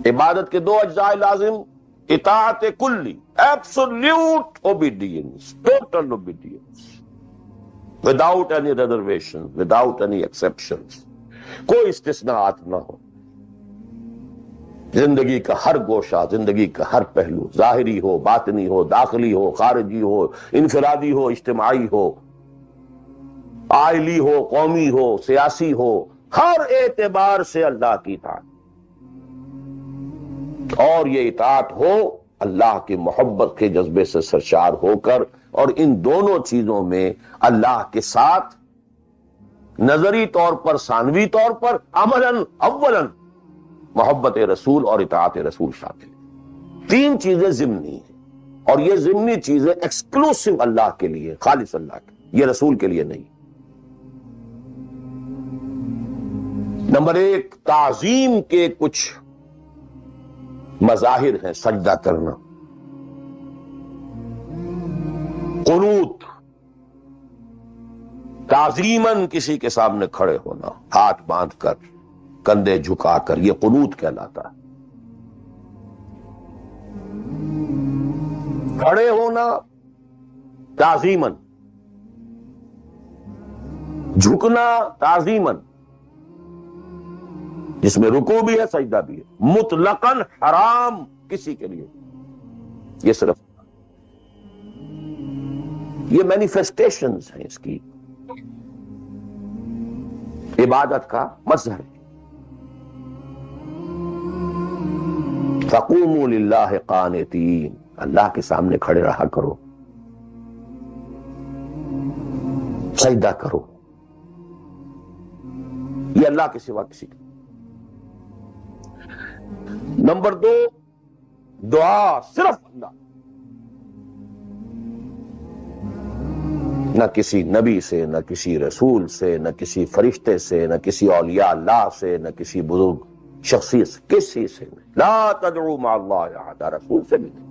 عبادت کے دو اجزاء لازم، اطاعت کلی، absolute obedience, total obedience, without any reservation, without any exception, کوئی استثناءات نہ ہو. زندگی کا ہر گوشہ، زندگی کا ہر پہلو، ظاہری ہو، باطنی ہو، داخلی ہو، خارجی ہو، انفرادی ہو، اجتماعی ہو، عائلی ہو، قومی ہو، سیاسی ہو، ہر اعتبار سے اللہ کی اطاعت. اور یہ اطاعت ہو اللہ کی محبت کے جذبے سے سرشار ہو کر، اور ان دونوں چیزوں میں اللہ کے ساتھ نظری طور پر، ثانوی طور پر، عملاً اولاً محبت رسول اور اطاعت رسول شامل. تین چیزیں ضمنی ہیں، اور یہ ضمنی چیزیں ایکسکلوسیو اللہ کے لیے، خالص اللہ کے، یہ رسول کے لیے نہیں. نمبر ایک، تعظیم کے کچھ مظاہر ہیں. سجدہ کرنا، قنوت، تعظیماً کسی کے سامنے کھڑے ہونا، ہاتھ باندھ کر، کندھے جھکا کر، یہ قنوت کہلاتا ہے. کھڑے ہونا تعظیماً، جھکنا تعظیماً، جس میں رکوع بھی ہے سجدہ بھی ہے، مطلقاً حرام کسی کے لیے. یہ صرف یہ مینیفیسٹیشنز ہیں اس کی، عبادت کا مظہر ہے. فَقُومُوا لِلَّهِ قَانِتِينَ، اللہ کے سامنے کھڑے رہا کرو، سجدہ کرو. یہ اللہ کے سوا کسی کا. نمبر دو، دعا صرف اللہ، نہ کسی نبی سے، نہ کسی رسول سے، نہ کسی فرشتے سے، نہ کسی اولیاء اللہ سے، نہ کسی بزرگ شخصیت سے، کسی سے نہیں. لا تدعو مع اللہ احدا، رسول سے بھی نہیں.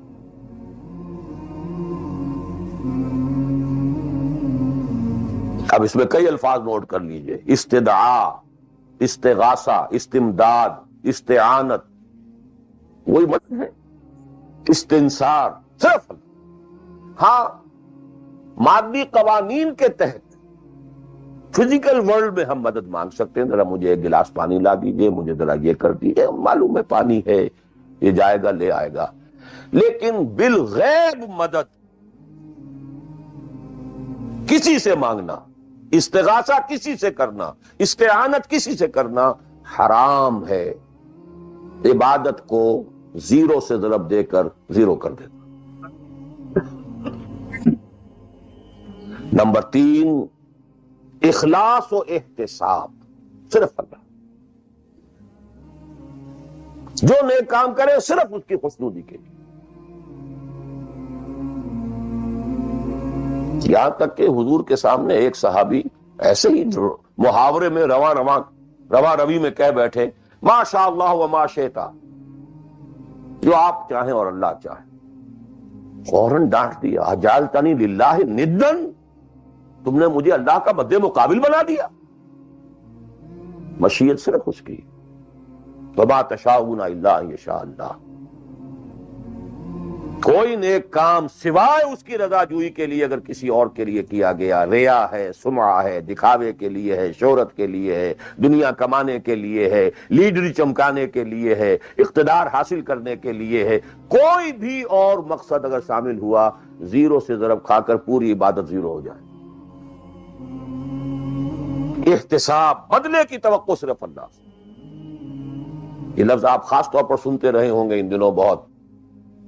اب اس میں کئی الفاظ نوٹ کر لیجئے: استدعاء، استغاثہ، استمداد، استعانت، وہی مطلب ہے استنصار، صرف اللہ. ہاں مادی قوانین کے تحت فزیکل ورلڈ میں ہم مدد مانگ سکتے ہیں، ذرا مجھے ایک گلاس پانی لا دیجئے، مجھے ذرا یہ کر دیجئے، معلوم ہے پانی ہے، یہ جائے گا لے آئے گا. لیکن بالغیب مدد کسی سے مانگنا، استغاثہ کسی سے کرنا، استعانت کسی سے کرنا حرام ہے. عبادت کو زیرو سے ضرب دے کر زیرو کر دیتا. نمبر تین، اخلاص و احتساب، صرف اللہ. جو نیک کام کرے صرف اس کی خوشنودی کے لیے. یہاں تک کہ حضور کے سامنے ایک صحابی ایسے ہی محاورے میں رواں روی میں کہہ بیٹھے: ما شاء اللہ و ما شئت، جو آپ چاہیں اور اللہ چاہے. فوراً ڈانٹ دیا: اجعلتنی للہ ندن، تم نے مجھے اللہ کا مد مقابل بنا دیا. مشیت صرف اس کی. وما تشاءون الا ان یشاء اللہ. کوئی نیک کام سوائے اس کی رضا جوئی کے لیے اگر کسی اور کے لیے کیا گیا، ریا ہے، سمعہ ہے، دکھاوے کے لیے ہے، شہرت کے لیے ہے، دنیا کمانے کے لیے ہے، لیڈری چمکانے کے لیے ہے، اقتدار حاصل کرنے کے لیے ہے، کوئی بھی اور مقصد اگر شامل ہوا، زیرو سے ضرب کھا کر پوری عبادت زیرو ہو جائے. احتساب، بدلے کی توقع صرف اللہ سے. یہ لفظ آپ خاص طور پر سنتے رہے ہوں گے ان دنوں بہت: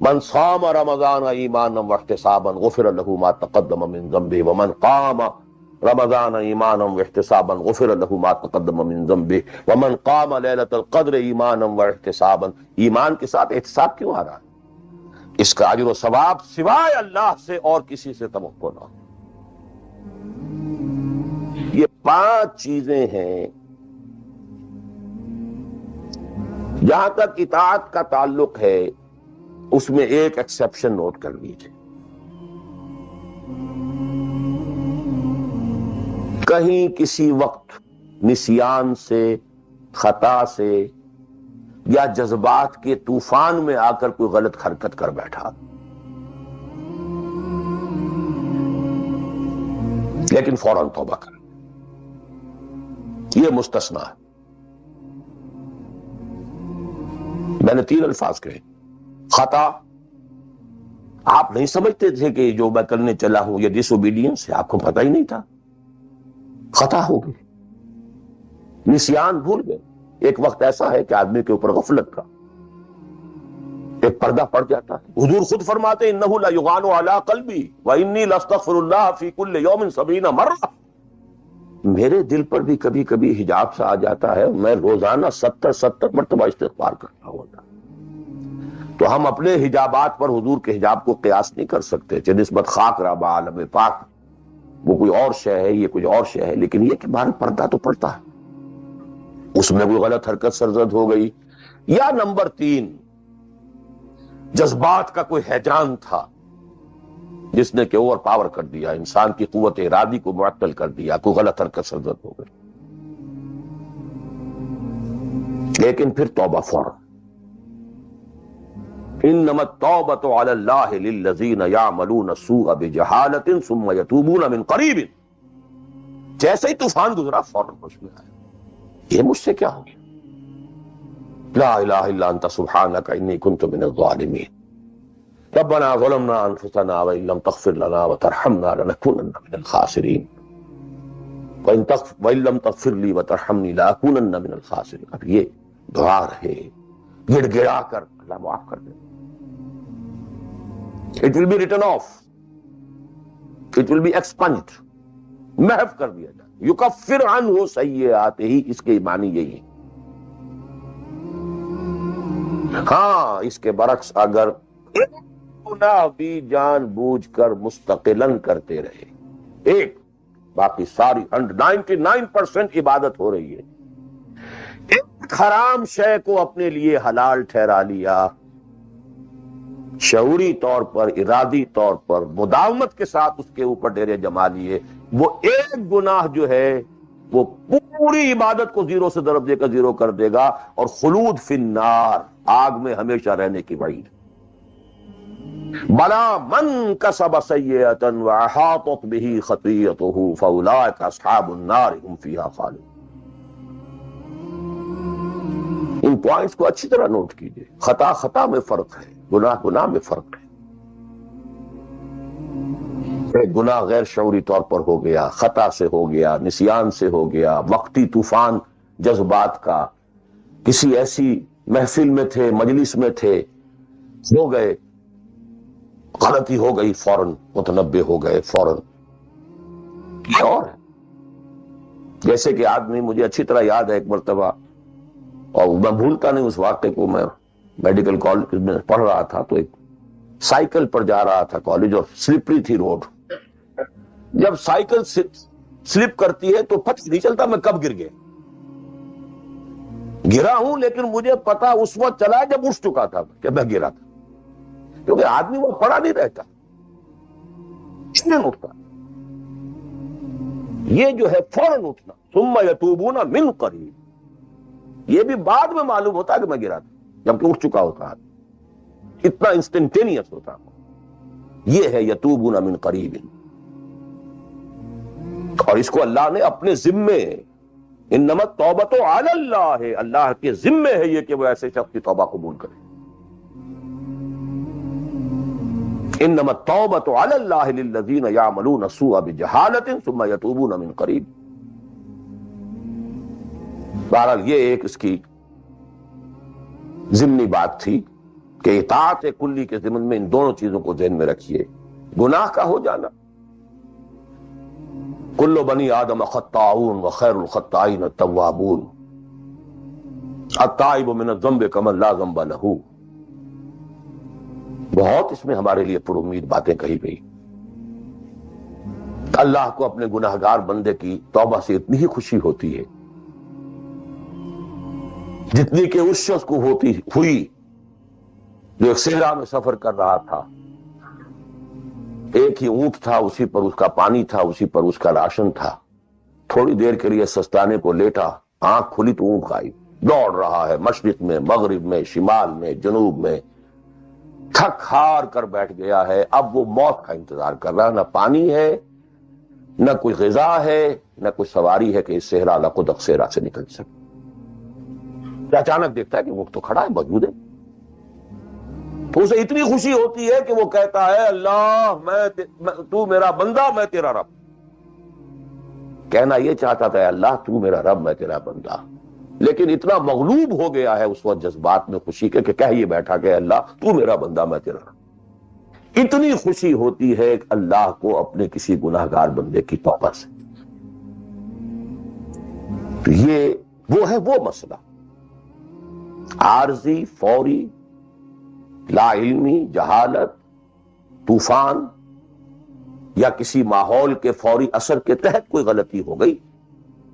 من صام رمضان ایمانا واحتسابا غفر له ما تقدم من ذنبه ومن قام رمضان ایمانا واحتسابا غفر له ما تقدم من ذنبه ومن قام لیلۃ القدر ایمانا واحتسابا. ایمان کے ساتھ احتساب کیوں آ رہا ہے؟ اس کا اجر و ثواب سوائے اللہ سے اور کسی سے توقع نہ. یہ 5 چیزیں ہیں. جہاں تک اطاعت کا تعلق ہے اس میں ایک ایکسیپشن نوٹ کر لیجیے. کہیں کسی وقت نسیان سے، خطا سے یا جذبات کے طوفان میں آ کر کوئی غلط حرکت کر بیٹھا، لیکن فوراً توبہ کر، یہ مستثنا ہے۔ میں نے 3 الفاظ کہے، خطا، آپ نہیں سمجھتے تھے کہ جو میں کرنے چلا ہوں یہ ڈس اوبیڈینس ہے، آپ کو پتہ ہی نہیں تھا، خطا ہو گئی۔ نسیان، بھول گئے۔ ایک وقت ایسا ہے کہ آدمی کے اوپر غفلت کا ایک پردہ پڑ جاتا ہے۔ حضور خود فرماتے ہیں انہ لیغان علی قلبی وانی لاستغفر اللہ فی کل یوم 70 مرہ، میرے دل پر بھی کبھی کبھی حجاب سا آ جاتا ہے، میں روزانہ 70 مرتبہ استغفار کرتا ہوتا۔ تو ہم اپنے حجابات پر حضور کے حجاب کو قیاس نہیں کر سکتے، چہ نسبت خاک ربا عالم پاک، وہ کوئی اور شے ہے، یہ کوئی اور شے ہے، لیکن یہ کہ باہر پردہ تو پڑتا ہے، اس میں کوئی غلط حرکت سرزد ہو گئی۔ یا نمبر 3، جذبات کا کوئی ہیجان تھا جس نے کہ اوور پاور کر دیا، انسان کی قوت ارادی کو معطل کر دیا، کوئی غلط حرکت سرزد ہو گئی، لیکن پھر توبہ فوراً۔ انما التوبۃ علی اللہ للذین یعملون السوء بجہالۃ ثم یتوبون من قریب، جیسے ہی طوفان گزرا فوراً ہوش میں آیا، یہ مجھ سے کیا ہو گیا، لا الہ الا انت سبحانک انی کنت من الظالمین، ربنا ظلمنا انفسنا وان لم تغفر لنا وترحمنا لنکونن من الخاسرین، وان لم تغفر لی وترحمنی لاکونن من الخاسرین۔ اب یہ دعا رہے گڑ گڑا کر اللہ معاف کر دے، it will be written off, it will be expunged، محو کر دیا جائے، یکفر عنہ سیئاتہ، اس کے معنی یہی ہے۔ ہاں اس کے برعکس اگر ایک گناہ بھی جان بوجھ کر مستقلاً کرتے رہے، ایک، باقی ساری 99% عبادت ہو رہی ہے، ایک حرام شے کو اپنے لیے حلال ٹھہرا لیا، شعوری طور پر، ارادی طور پر مداومت کے ساتھ اس کے اوپر ڈیرے جما لیے، وہ ایک گناہ جو ہے وہ پوری عبادت کو 0 سے ضرب دے کر 0 کر دے گا، اور خلود فی النار، آگ میں ہمیشہ رہنے کی وعید۔ بلا من کسب سیئۃ واحاطت بہ خطیئتہ فاولئک اصحاب النار هم فیہا خالدون۔ ان پوائنٹس کو اچھی طرح نوٹ کیجئے، خطا خطا میں فرق ہے، گناہ گناہ میں فرق ہے۔ ایک گناہ غیر شعوری طور پر ہو گیا، خطا سے ہو گیا، نسیان سے ہو گیا، وقتی طوفان جذبات کا، کسی ایسی محفل میں تھے، مجلس میں تھے، ہو گئے، غلطی ہو گئی، فوراً متنبہ ہو گئے، فوراً۔ یہ اور ہے، جیسے کہ آدمی، مجھے اچھی طرح یاد ہے ایک مرتبہ، اور میں بھولتا نہیں اس واقعے کو، میں میڈیکل کالج میں پڑھ رہا تھا، تو ایک سائیکل پر جا رہا تھا کالج، اور سلپری تھی روڈ، جب سائیکل سلپ کرتی ہے تو پتہ نہیں چلتا میں کب گر گیا، گرا ہوں لیکن مجھے پتا اس وقت چلا جب اٹھ چکا تھا کہ میں گرا تھا، کیونکہ آدمی وہ پڑا نہیں رہتا، اٹھتا، یہ جو ہے فوراً اٹھنا، ثم یتوبون من قریب، یہ بھی بعد میں معلوم ہوتا ہے کہ میں گرا تھا جبکہ اٹھ چکا ہوتا ہے، اتنا انسٹنٹینیس ہوتا ہے، یہ ہے یتوبون من قریب۔ اور اس کو اللہ نے اپنے ذمے، انما التوبۃ علی اللہ، اللہ کے ذمے ہے یہ کہ وہ ایسے شخص کی توبہ قبول کرے۔ انما التوبۃ علی اللہ للذین یعملون السوء بجہالۃ ثم یتوبون من قریب۔ بہرحال یہ ایک اس کی ضمنی بات تھی کہ اطاعت کلی کے ضمن میں ان دونوں چیزوں کو ذہن میں رکھیے، گناہ کا ہو جانا، کل بنی آدم خطاؤون وخیر الخطائین التوابون، التائب من الذنب کمن لا ذنب لہ، بہت اس میں ہمارے لیے پر امید باتیں کہی گئی۔ اللہ کو اپنے گناہگار بندے کی توبہ سے اتنی ہی خوشی ہوتی ہے جتنی کہ اس شخص کو ہوئی جو ایک صحرا میں سفر کر رہا تھا، ایک ہی اونٹ تھا، اسی پر اس کا پانی تھا، اسی پر اس کا راشن تھا، تھوڑی دیر کے لیے سستانے کو لیٹا، آنکھ کھلی تو اونٹ غائب، دوڑ رہا ہے مشرق میں، مغرب میں، شمال میں، جنوب میں، تھک ہار کر بیٹھ گیا ہے. اب وہ موت کا انتظار کر رہا ہے. نہ پانی ہے، نہ کوئی غذا ہے، نہ کوئی سواری ہے کہ اس صحرا لقدق صحرا سے نکل سکے. اچانک دیکھتا ہے کہ وہ تو کھڑا ہے، موجود ہے. تو اسے اتنی خوشی ہوتی ہے کہ وہ کہتا ہے اللہ تو میرا بندہ، میں تیرا رب. کہنا یہ چاہتا تھا اللہ تو میرا رب، میں تیرا بندہ، لیکن اتنا مغلوب ہو گیا ہے اس وقت جذبات میں خوشی کے کہ کہہ یہ بیٹھا کہ اللہ تو میرا بندہ، میں تیرا رب. اتنی خوشی ہوتی ہے کہ اللہ کو اپنے کسی گناہگار بندے کی توبہ سے. تو یہ وہ مسئلہ عارضی، فوری، لا علمی، جہالت، طوفان یا کسی ماحول کے فوری اثر کے تحت کوئی غلطی ہو گئی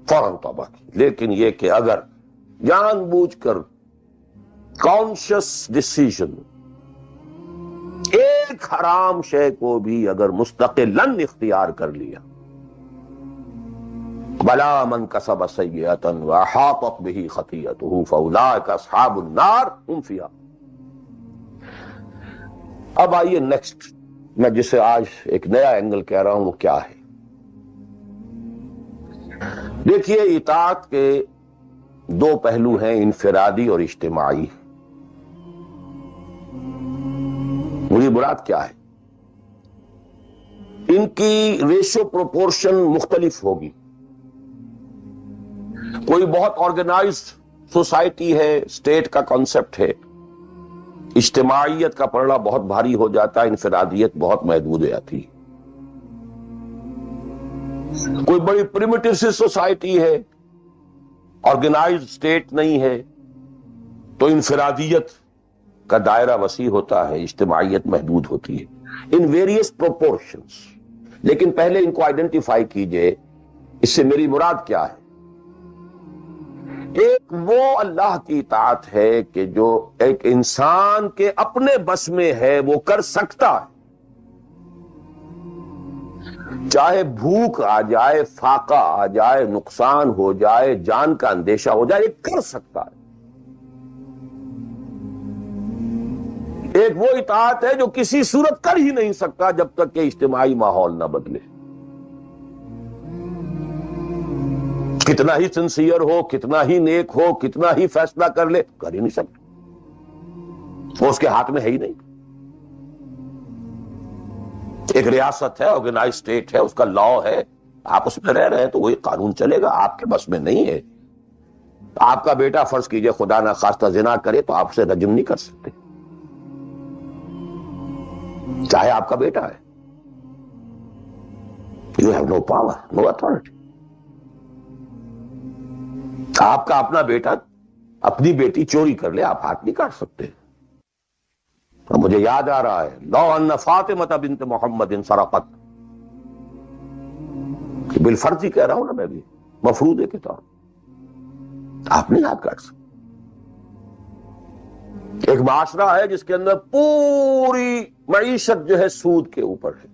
فوراً توبہ کی. لیکن یہ کہ اگر جان بوجھ کر کانشس ڈیسیژن ایک حرام شے کو بھی اگر مستقلاً اختیار کر لیا، بلا من کسب سیئۃ واحاطت بہ خطیئتہ فاولئک اصحاب النار هم فیہا. اب آئیے نیکسٹ، میں جسے آج ایک نیا اینگل کہہ رہا ہوں وہ کیا ہے. دیکھیے اطاعت کے دو پہلو ہیں، انفرادی اور اجتماعی. مجھے مراد کیا ہے؟ ان کی ریشو پروپورشن مختلف ہوگی. کوئی بہت آرگنائزڈ سوسائٹی ہے، اسٹیٹ کا کانسیپٹ ہے، اجتماعیت کا پڑھنا بہت بھاری ہو جاتا ہے، انفرادیت بہت محدود ہو جاتی ہے. کوئی بڑی پریمیٹیو سی سوسائٹی ہے، آرگنائزڈ اسٹیٹ نہیں ہے، تو انفرادیت کا دائرہ وسیع ہوتا ہے، اجتماعیت محدود ہوتی ہے. In various proportions. لیکن پہلے ان کو آئیڈینٹیفائی کیجئے، اس سے میری مراد کیا ہے. ایک وہ اللہ کی اطاعت ہے کہ جو ایک انسان کے اپنے بس میں ہے، وہ کر سکتا ہے. چاہے بھوک آ جائے، فاقہ آ جائے، نقصان ہو جائے، جان کا اندیشہ ہو جائے، یہ کر سکتا ہے. ایک وہ اطاعت ہے جو کسی صورت کر ہی نہیں سکتا جب تک کہ اجتماعی ماحول نہ بدلے. کتنا ہی سنسیئر ہو، کتنا ہی نیک ہو، کتنا ہی فیصلہ کر لے، کر ہی نہیں سکتا. وہ اس کے ہاتھ میں ہے ہی نہیں. ایک ریاست ہے، آرگنائز اسٹیٹ ہے، اس کا لا ہے، آپ اس میں رہ رہے ہیں تو وہی قانون چلے گا. آپ کے بس میں نہیں ہے. آپ کا بیٹا فرض کیجئے خدا نہ خواستہ زنا کرے تو آپ اسے رجم نہیں کر سکتے، چاہے آپ کا بیٹا ہے. You have no power, no authority. آپ کا اپنا بیٹا اپنی بیٹی چوری کر لے، آپ ہاتھ نہیں کاٹ سکتے. اور مجھے یاد آ رہا ہے لو ان فاطمہ بنت محمد سرقت، بالفرض ہی کہہ رہا ہوں نا میں بھی، مفروضے کے طور آپ نہیں ہاتھ کاٹ سکتے. ایک معاشرہ ہے جس کے اندر پوری معیشت جو ہے سود کے اوپر ہے.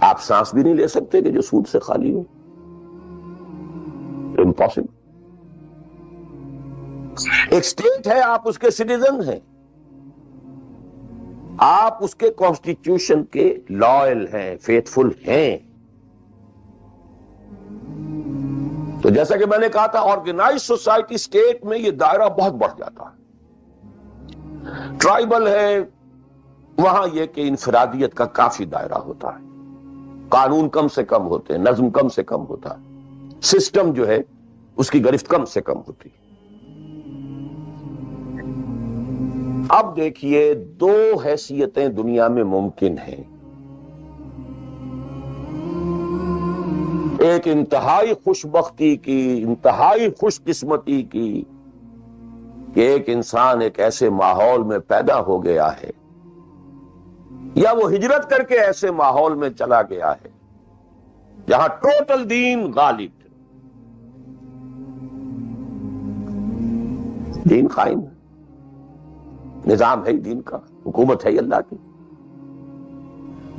آپ سانس بھی نہیں لے سکتے کہ جو سود سے خالی ہو. امپاسبل. ایک اسٹیٹ ہے، آپ اس کے سٹیزن ہیں، آپ اس کے کانسٹیٹیوشن کے لائل ہیں، فیتھفل ہیں. تو جیسا کہ میں نے کہا تھا آرگنائز سوسائٹی اسٹیٹ میں یہ دائرہ بہت بڑھ جاتا ہے. ٹرائبل ہے، وہاں یہ کہ انفرادیت کا کافی دائرہ ہوتا ہے، قانون کم سے کم ہوتے ہیں، نظم کم سے کم ہوتا ہے، سسٹم جو ہے اس کی گرفت کم سے کم ہوتی ہے. اب دیکھیے دو حیثیتیں دنیا میں ممکن ہیں. ایک انتہائی خوش بختی کی، انتہائی خوش قسمتی کی کہ ایک انسان ایک ایسے ماحول میں پیدا ہو گیا ہے یا وہ ہجرت کر کے ایسے ماحول میں چلا گیا ہے جہاں ٹوٹل دین غالب ہے، دین قائم ہے، نظام ہے دین کا، حکومت ہے اللہ کی.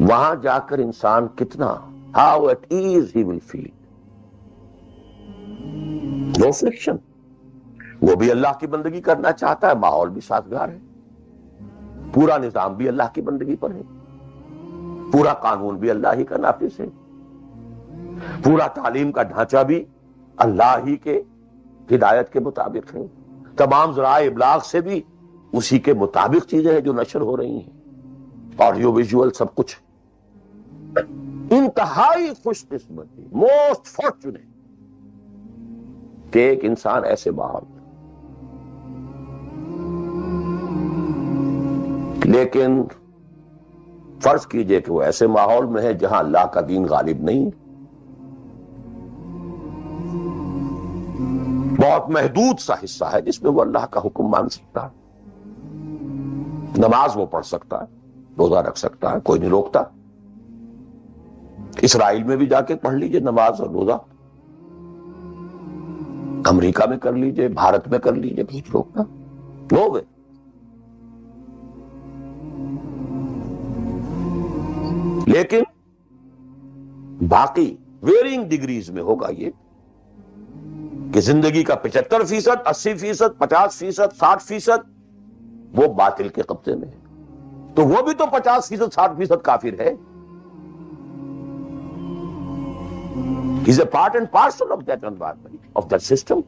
وہاں جا کر انسان کتنا how at ease he will feel. No friction, وہ بھی اللہ کی بندگی کرنا چاہتا ہے، ماحول بھی سازگار ہے، پورا نظام بھی اللہ کی بندگی پر ہے، پورا قانون بھی اللہ ہی کا نافذ ہے، پورا تعلیم کا ڈھانچہ بھی اللہ ہی کے ہدایت کے مطابق ہے، تمام ذرائع ابلاغ سے بھی اسی کے مطابق چیزیں ہیں جو نشر ہو رہی ہیں، آڈیو ویژول سب کچھ۔ انتہائی خوش قسمتی، موسٹ فارچونیٹ کہ ایک انسان ایسے ماحول میں، لیکن فرض کیجئے کہ وہ ایسے ماحول میں ہے جہاں اللہ کا دین غالب نہیں، بہت محدود سا حصہ ہے جس میں وہ اللہ کا حکم مان سکتا ہے، نماز وہ پڑھ سکتا ہے، روزہ رکھ سکتا ہے، کوئی نہیں روکتا۔ اسرائیل میں بھی جا کے پڑھ لیجئے نماز اور روزہ، امریکہ میں کر لیجئے، بھارت میں کر لیجئے، کچھ روکتا نو وے۔ لیکن باقی ویرینگ ڈگریز میں ہوگا یہ کہ زندگی کا 75%، 80%، 50%، 60% وہ باطل کے قبضے میں ہے، تو وہ بھی تو 50%، 60% کافر ہے۔ He's a part and parcel of that environment, of that system۔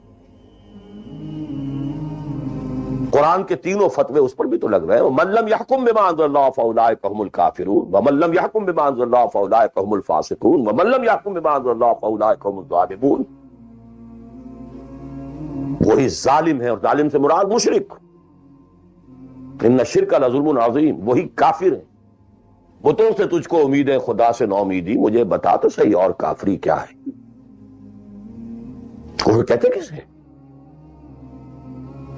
قرآن کے تینوں فتوے اس پر بھی تو لگ رہے ہیں، وَمَن لَّمْ يَحْكُم بِمَا أَنزَلَ اللَّهُ فَأُولَٰئِكَ هُمُ الْكَافِرُونَ وَمَن لَّمْ يَحْكُم بِمَا أَنزَلَ اللَّهُ فَأُولَٰئِكَ هُمُ الْفَاسِقُونَ وَمَن لَّمْ يَحْكُم بِمَا أَنزَلَ اللَّهُ فَأُولَٰئِكَ هُمُ الظَّالِمُونَ۔ وہی ظالم ہے، اور ظالم سے مراد مشرک، ان الشرک لظلم عظیم، وہی کافر ہے۔ بتوں سے تجھ کو امید ہے، خدا سے نو امیدی، مجھے بتا تو صحیح اور کافری کیا ہے؟ وہ کہتے کسے؟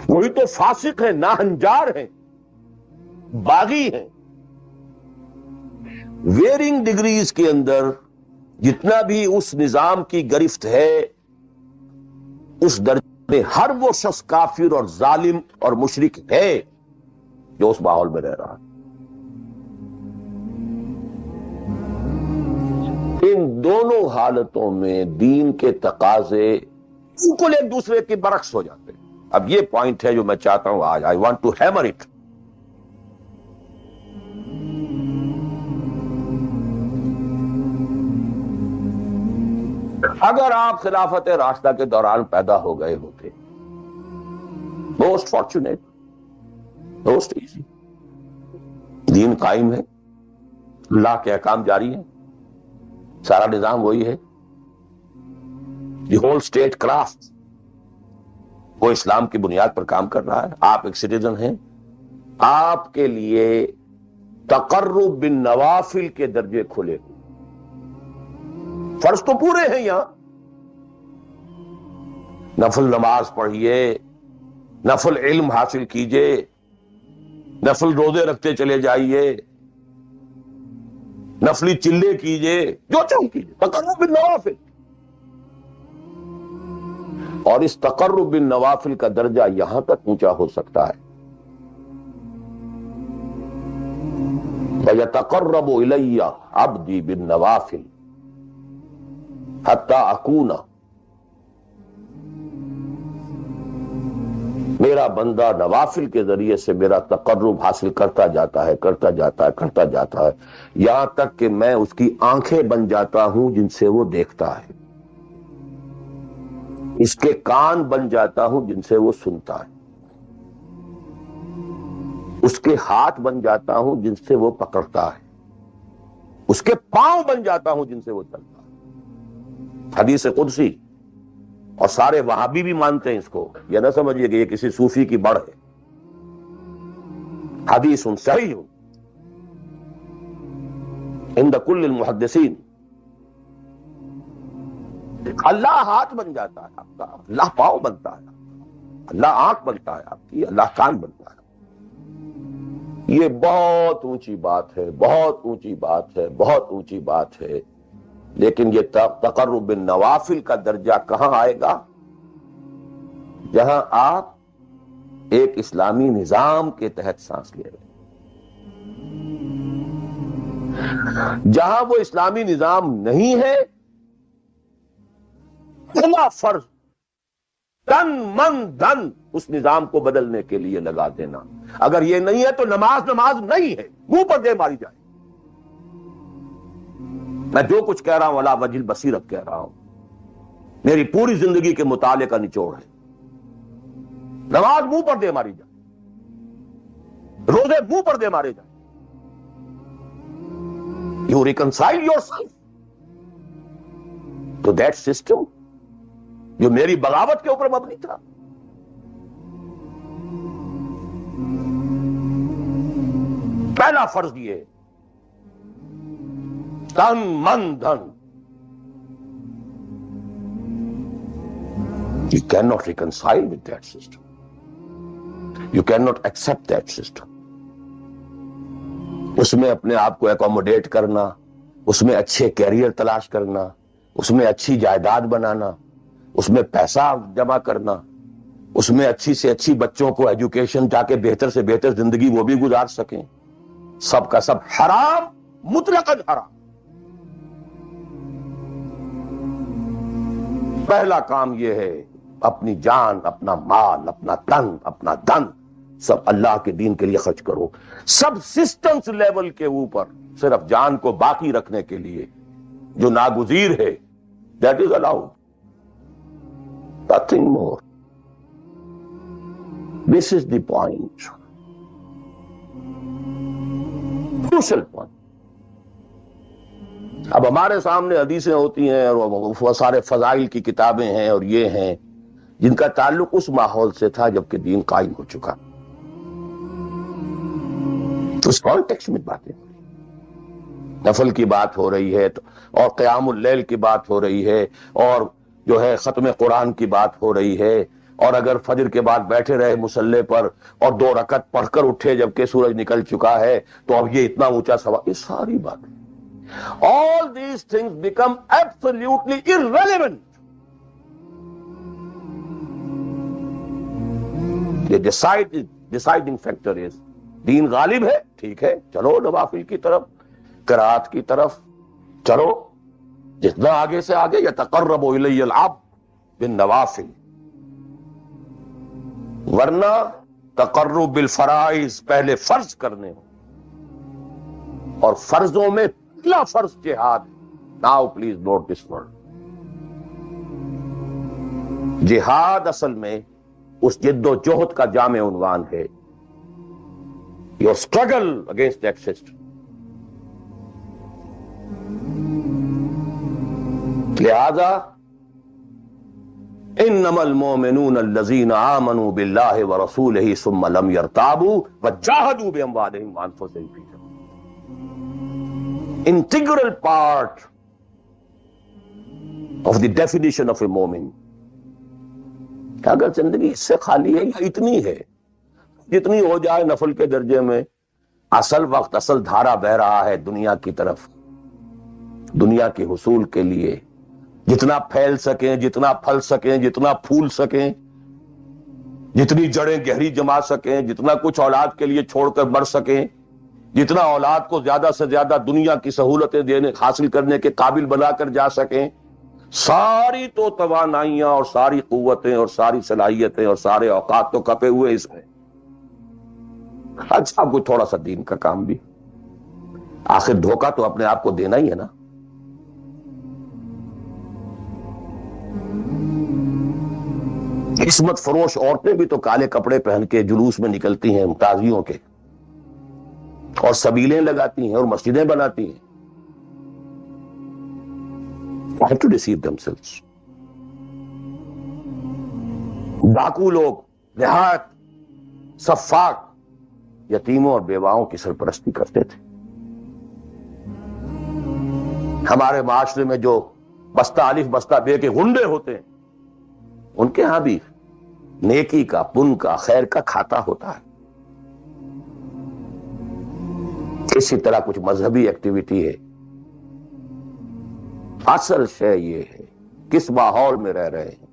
وہی تو فاسق ہے، ناہنجار ہے، باغی ہے۔ ویرنگ ڈگریز کے اندر جتنا بھی اس نظام کی گرفت ہے، اس درجے میں ہر وہ شخص کافر اور ظالم اور مشرک ہے جو اس ماحول میں رہ رہا ہے۔ ان دونوں حالتوں میں دین کے تقاضے بالکل ایک دوسرے کے برعکس ہو جاتے ہیں۔ اب یہ پوائنٹ ہے جو میں چاہتا ہوں آج، I want to hammer it. اگر آپ خلافت راشدہ کے دوران پیدا ہو گئے ہوتے، موسٹ فارچونیٹ، موسٹ ایزی، دین قائم ہے، اللہ کے احکام جاری ہیں، سارا نظام وہی ہے، دی ہول اسٹیٹ کرافٹ وہ اسلام کی بنیاد پر کام کر رہا ہے، آپ ایک سٹیزن ہیں، آپ کے لیے تقرب بالنوافل کے درجے کھلے ہوئے، فرض تو پورے ہیں یہاں، نفل نماز پڑھیے، نفل علم حاصل کیجئے، نفل روزے رکھتے چلے جائیے، نفلی چلے کیجئے، جو چاہیے کیجئے، تقرب بالنوافل۔ اور اس تقرب بالنوافل کا درجہ یہاں تک اونچا ہو سکتا ہے، وَيَتَقَرَّبُ إِلَيَّ عَبْدِي بِالنَّوَافِلِ حَتَّى أَكُونَ، میرا بندہ نوافل کے ذریعے سے میرا تقرب حاصل کرتا جاتا ہے، کرتا جاتا ہے، کرتا جاتا ہے، یہاں تک کہ میں اس کی آنکھیں بن جاتا ہوں جن سے وہ دیکھتا ہے، اس کے کان بن جاتا ہوں جن سے وہ سنتا ہے، اس کے ہاتھ بن جاتا ہوں جن سے وہ پکڑتا ہے، اس کے پاؤں بن جاتا ہوں جن سے وہ چلتا ہے۔ حدیث قدسی، اور سارے وہابی بھی مانتے ہیں اس کو، یہ نہ سمجھیے کہ یہ کسی صوفی کی بڑھ ہے، حدیث صحیح عند کل المحدثین۔ اللہ ہاتھ بن جاتا ہے آپ کا، اللہ پاؤں بنتا ہے، اللہ آنکھ بنتا ہے آپ کی، اللہ کان بنتا ہے۔ یہ بہت اونچی بات ہے، بہت اونچی بات ہے، بہت اونچی بات ہے، لیکن یہ تقرب بالنوافل کا درجہ کہاں آئے گا؟ جہاں آپ ایک اسلامی نظام کے تحت سانس لے رہے ہیں۔ جہاں وہ اسلامی نظام نہیں ہے، پہلا فرض تن من دھن اس نظام کو بدلنے کے لیے لگا دینا. اگر یہ نہیں ہے تو نماز نہیں ہے، منہ پر دے ماری جائے. میں جو کچھ کہہ رہا ہوں علی وجہ البصیرت کہہ رہا ہوں، میری پوری زندگی کے مطالعے کا نچوڑ ہے. نماز منہ پر دے ماری جائے، روزے منہ پر دے مارے جائیں. You reconcile yourself to that system جو میری بغاوت کے اوپر مبنی تھا. پہلا فرض یہ تن من دھن. You cannot reconcile with that system. You cannot accept that system. اس میں اپنے آپ کو اکوموڈیٹ کرنا، اس میں اچھے کیریئر تلاش کرنا، اس میں اچھی جائیداد بنانا، اس میں پیسہ جمع کرنا، اس میں اچھی سے اچھی بچوں کو ایجوکیشن تاکہ بہتر سے بہتر زندگی وہ بھی گزار سکیں، سب کا سب حرام، مطلقاً حرام. پہلا کام یہ ہے اپنی جان، اپنا مال، اپنا تن، اپنا دھن سب اللہ کے دین کے لیے خرچ کرو. سب سسٹمز لیول کے اوپر صرف جان کو باقی رکھنے کے لیے جو ناگزیر ہے، that is allowed. Nothing more. This is the point. Crucial point. اب ہمارے سامنے حدیثیں ہوتی ہیں اور سارے فضائل کی کتابیں ہیں اور یہ ہیں جن کا تعلق اس ماحول سے تھا جبکہ دین قائم ہو چکا. اس کانٹیکس میں باتیں ہو رہی، نفل کی بات ہو رہی ہے اور قیام اللیل کی بات ہو رہی ہے اور جو ہے ختم قرآن کی بات ہو رہی ہے، اور اگر فجر کے بعد بیٹھے رہے مصلی پر اور 2 رکعت پڑھ کر اٹھے جبکہ سورج نکل چکا ہے تو اب یہ اتنا اونچا سوال، یہ ساری باتیں all these things become absolutely irrelevant. The deciding factor is دین غالب ہے، ٹھیک ہے، چلو نوافل کی طرف، قرات کی طرف چلو، جتنا آگے سے آگے. یتقرب الی العبد بالنوافل، ورنہ تقرب بالفرائض پہلے فرض کرنے ہو، اور فرضوں میں پہلا فرض جہاد. Now please note this word. جہاد اصل میں اس جد و جہد کا جامع عنوان ہے، your struggle against that system. لہذا انما المؤمنون الذين آمنوا بالله ورسوله ثم لم يرتابوا وجاهدوا باموالهم وانفسهم في سبيل. Integral part of the definition of a مومن. اگر زندگی اس سے خالی ہے یا اتنی ہے جتنی ہو جائے نفل کے درجے میں، اصل وقت، اصل دھارا بہ رہا ہے دنیا کی طرف، دنیا کے حصول کے لیے، جتنا پھیل سکیں، جتنا پھل سکیں، جتنا پھول سکیں، جتنی جڑیں گہری جما سکیں، جتنا کچھ اولاد کے لیے چھوڑ کر بڑھ سکیں، جتنا اولاد کو زیادہ سے زیادہ دنیا کی سہولتیں دینے حاصل کرنے کے قابل بنا کر جا سکیں، ساری تو توانائیاں اور ساری قوتیں اور ساری صلاحیتیں اور سارے اوقات تو کپے ہوئے اس میں. اچھا کوئی تھوڑا سا دین کا کام بھی، آخر دھوکہ تو اپنے آپ کو دینا ہی ہے نا. قسمت فروش عورتیں بھی تو کالے کپڑے پہن کے جلوس میں نکلتی ہیں تازیوں کے، اور سبیلیں لگاتی ہیں اور مسجدیں بناتی ہیں. Why to deceive themselves? ڈاکو لوگ دیہات صفاق یتیموں اور بیواؤں کی سرپرستی کرتے تھے. ہمارے معاشرے میں جو بستہ الف بستہ بے کے غنڈے ہوتے ہیں، ان کے ہاں بھی نیکی کا، پن کا، خیر کا کھاتا ہوتا ہے. اسی طرح کچھ مذہبی ایکٹیویٹی ہے. اصل شے یہ ہے کس ماحول میں رہ رہے ہیں.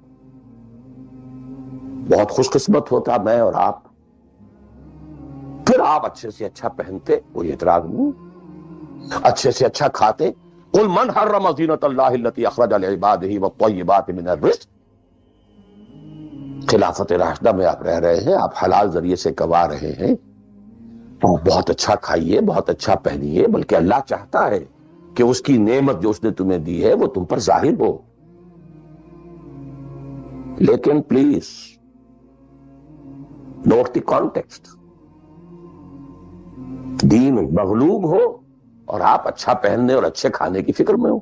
بہت خوش قسمت ہوتا میں اور آپ، پھر آپ اچھے سے اچھا پہنتے، کوئی اعتراض نہیں، اچھے سے اچھا کھاتے. قل من حرم زینۃ اللہ التی اخرج لعبادہ والطیبات من الرزق. خلافت راشدہ میں آپ رہ رہے ہیں، آپ حلال ذریعے سے کما رہے ہیں، بہت اچھا کھائیے، بہت اچھا پہنیے، بلکہ اللہ چاہتا ہے کہ اس کی نعمت جو اس نے تمہیں دی ہے وہ تم پر ظاہر ہو. لیکن پلیز نوٹ دی کانٹیکسٹ. دین مغلوب ہو اور آپ اچھا پہننے اور اچھے کھانے کی فکر میں ہو.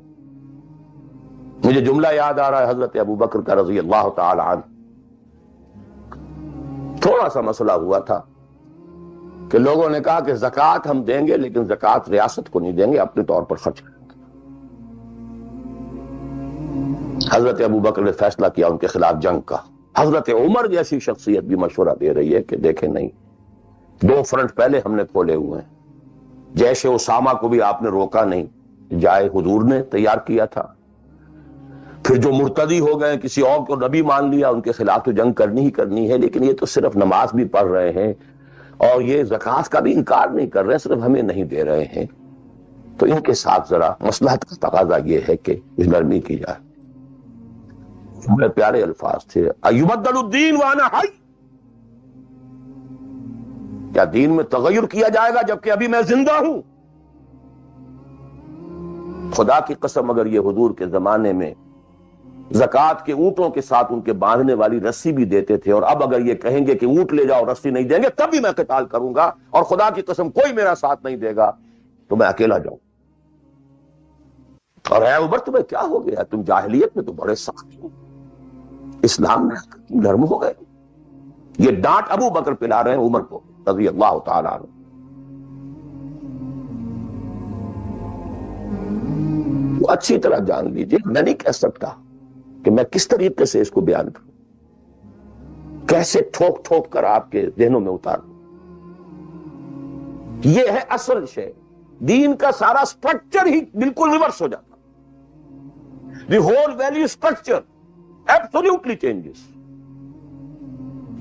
مجھے جملہ یاد آ رہا ہے حضرت ابو بکر کا رضی اللہ تعالی عنہ. تھوڑا سا مسئلہ ہوا تھا کہ لوگوں نے کہا کہ زکوٰۃ ہم دیں گے لیکن زکوٰۃ ریاست کو نہیں دیں گے، اپنے طور پر خرچ کریں گے. حضرت ابو بکر نے فیصلہ کیا ان کے خلاف جنگ کا. حضرت عمر جیسی شخصیت بھی مشورہ دے رہی ہے کہ دیکھیں نہیں، 2 فرنٹ پہلے ہم نے کھولے ہوئے ہیں. جیش اسامہ کو بھی آپ نے روکا نہیں، جائے حضور نے تیار کیا تھا. پھر جو مرتدی ہو گئے، کسی اور کو نبی مان لیا، ان کے خلاف تو جنگ کرنی ہی کرنی ہے. لیکن یہ تو صرف نماز بھی پڑھ رہے ہیں اور یہ زکوٰۃ کا بھی انکار نہیں کر رہے، صرف ہمیں نہیں دے رہے ہیں. تو ان کے ساتھ ذرا مصلحت کا تقاضا یہ ہے کہ نرمی کی جائے. بڑے پیارے الفاظ تھے، ایبدل الدین وانا حی. کیا دین میں تغیر کیا جائے گا جبکہ ابھی میں زندہ ہوں؟ خدا کی قسم اگر یہ حضور کے زمانے میں زکوٰۃ کے اونٹوں کے ساتھ ان کے باندھنے والی رسی بھی دیتے تھے، اور اب اگر یہ کہیں گے کہ اونٹ لے جاؤ رسی نہیں دیں گے، تب بھی میں قتال کروں گا، اور خدا کی قسم کوئی میرا ساتھ نہیں دے گا تو میں اکیلا جاؤں. اور اے عمر تمہیں کیا ہو گیا؟ تم جاہلیت میں تو بڑے سخت ہو، اسلام میں تم نرم ہو گئے. یہ ڈانٹ ابو بکر پلا رہے ہیں عمر کو رضی اللہ تعالیٰ عنہ. وہ اچھی طرح جان لیجیے، میں نہیں کہہ سکتا کہ میں کس طریقے سے اس کو بیان کروں، کیسے ٹھوک ٹھوک کر آپ کے ذہنوں میں اتاروں. یہ ہے اصل شے. دین کا سارا سٹرکچر ہی بالکل ریورس ہو جاتا. The whole value structure absolutely changes.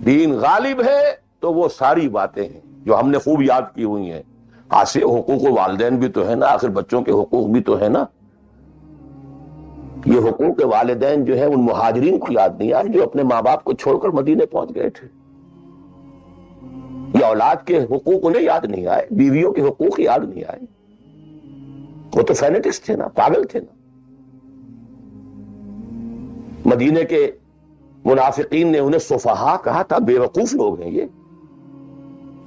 دین غالب ہے تو وہ ساری باتیں ہیں جو ہم نے خوب یاد کی ہوئی ہیں. حاصل حقوق والدین بھی تو ہے نا، آخر بچوں کے حقوق بھی تو ہے نا. یہ حقوق والدین جو ہے ان مہاجرین کو یاد نہیں آئے جو اپنے ماں باپ کو چھوڑ کر مدینے پہنچ گئے تھے. یہ اولاد کے حقوق انہیں یاد نہیں آئے، بیویوں کے حقوق یاد نہیں آئے. وہ تو فینیٹکس تھے نا، پاگل تھے نا. مدینے کے منافقین نے انہیں سفہاء کہا تھا، بے وقوف لوگ ہیں یہ.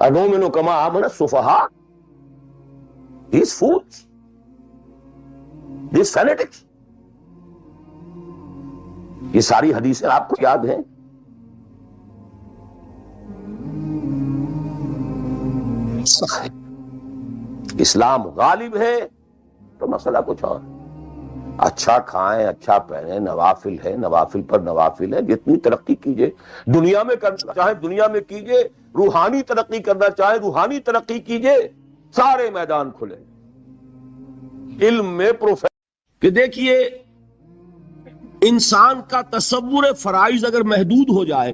انؤمن کما آمن السفہاء. These fools, these fanatics. یہ ساری حدیثیں آپ کو یاد ہیں. اسلام غالب ہے تو مسئلہ کچھ اور. اچھا کھائیں، اچھا پہنیں، نوافل ہے، نوافل پر نوافل ہے. جتنی ترقی کیجئے دنیا میں کرنا چاہے دنیا میں کیجئے، روحانی ترقی کرنا چاہے روحانی ترقی کیجئے. سارے میدان کھلے. علم میں پروفیسر کہ دیکھیے انسان کا تصور فرائض اگر محدود ہو جائے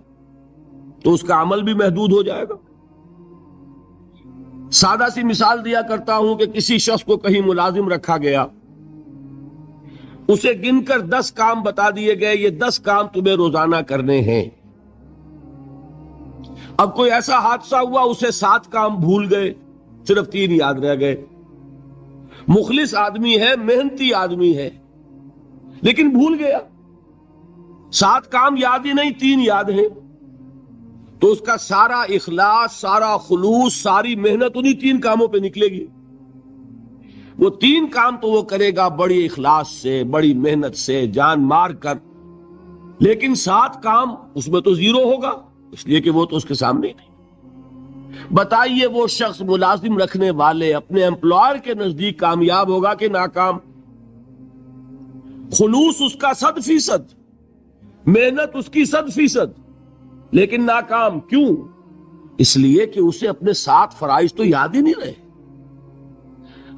تو اس کا عمل بھی محدود ہو جائے گا. سادہ سی مثال دیا کرتا ہوں کہ کسی شخص کو کہیں ملازم رکھا گیا، اسے گن کر 10 کام بتا دیے گئے، یہ 10 کام تمہیں روزانہ کرنے ہیں. اب کوئی ایسا حادثہ ہوا اسے 7 کام بھول گئے، صرف 3 یاد رہ گئے. مخلص آدمی ہے، محنتی آدمی ہے، لیکن بھول گیا. 7 کام یاد ہی نہیں، 3 یاد ہیں. تو اس کا سارا اخلاص، سارا خلوص، ساری محنت انہی 3 کاموں پہ نکلے گی. وہ 3 کام تو وہ کرے گا بڑی اخلاص سے، بڑی محنت سے، جان مار کر. لیکن 7 کام اس میں تو 0 ہوگا، اس لیے کہ وہ تو اس کے سامنے ہی نہیں. بتائیے وہ شخص ملازم رکھنے والے اپنے امپلائر کے نزدیک کامیاب ہوگا کہ ناکام؟ خلوص اس کا 100%، محنت اس کی 100%، لیکن ناکام. کیوں؟ اس لیے کہ اسے اپنے 7 فرائض تو یاد ہی نہیں رہے.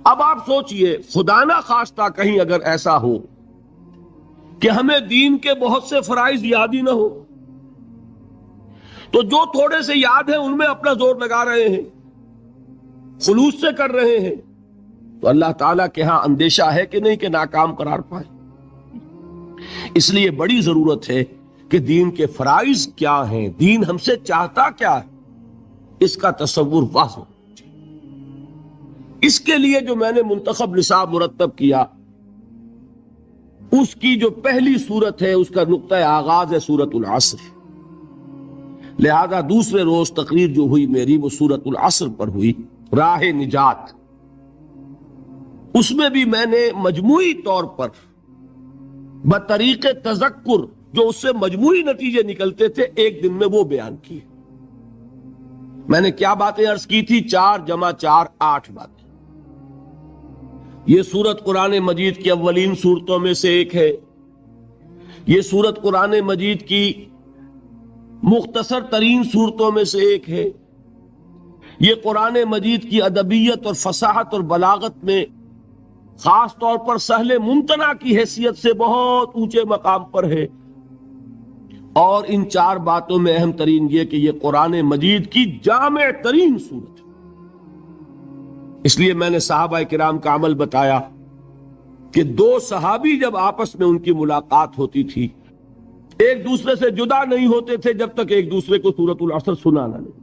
اب آپ سوچئے خدا نہ خواستہ کہیں اگر ایسا ہو کہ ہمیں دین کے بہت سے فرائض یاد ہی نہ ہو، تو جو تھوڑے سے یاد ہیں ان میں اپنا زور لگا رہے ہیں، خلوص سے کر رہے ہیں، تو اللہ تعالیٰ کے ہاں اندیشہ ہے کہ نہیں کہ ناکام قرار پائے. اس لیے بڑی ضرورت ہے کہ دین کے فرائض کیا ہیں، دین ہم سے چاہتا کیا ہے، اس کا تصور واضح ہونا چاہیے۔ اس کے لیے جو میں نے منتخب نصاب مرتب کیا، اس کی جو پہلی سورت ہے اس کا نقطہ آغاز ہے سورۃ العصر، لہذا دوسرے روز تقریر جو ہوئی میری وہ سورۃ العصر پر ہوئی، راہ نجات۔ اس میں بھی میں نے مجموعی طور پر بطریق تذکر جو اس سے مجموعی نتیجے نکلتے تھے ایک دن میں وہ بیان کیے۔ میں نے کیا باتیں عرض کی تھی؟ 4 × 4 8 باتیں۔ یہ سورت قرآن مجید کی اولین سورتوں میں سے ایک ہے۔ یہ سورت قرآن مجید کی مختصر ترین صورتوں میں سے ایک ہے۔ یہ قرآن مجید کی ادبیت اور فصاحت اور بلاغت میں خاص طور پر سہل ممتنع کی حیثیت سے بہت اونچے مقام پر ہے، اور ان 4 باتوں میں اہم ترین یہ کہ یہ قرآن مجید کی جامع ترین صورت ہے۔ اس لیے میں نے صحابہ کرام کا عمل بتایا کہ 2 صحابی جب آپس میں ان کی ملاقات ہوتی تھی، ایک دوسرے سے جدا نہیں ہوتے تھے جب تک ایک دوسرے کو سورۃ العصر سنانا نہیں،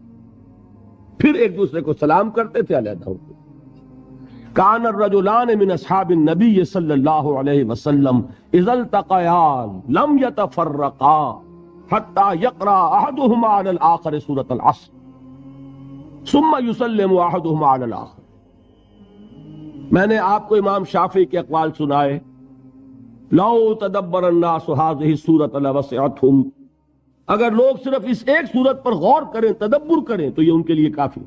پھر ایک دوسرے کو سلام کرتے تھے، علیحدہ ہوتے۔ کان الرجلان من اصحاب النبی صلی اللہ علیہ وسلم اذا التقیا لم يتفرقا حتى يقرأ احدهما على الاخر سورۃ العصر ثم يسلم احدهما على الاخر۔ میں نے آپ کو امام شافعی کے اقوال سنائے، لو تدبر الناس هذه السورۃ لوسعتهم، اگر لوگ صرف اس ایک سورت پر غور کریں، تدبر کریں تو یہ ان کے لیے کافی۔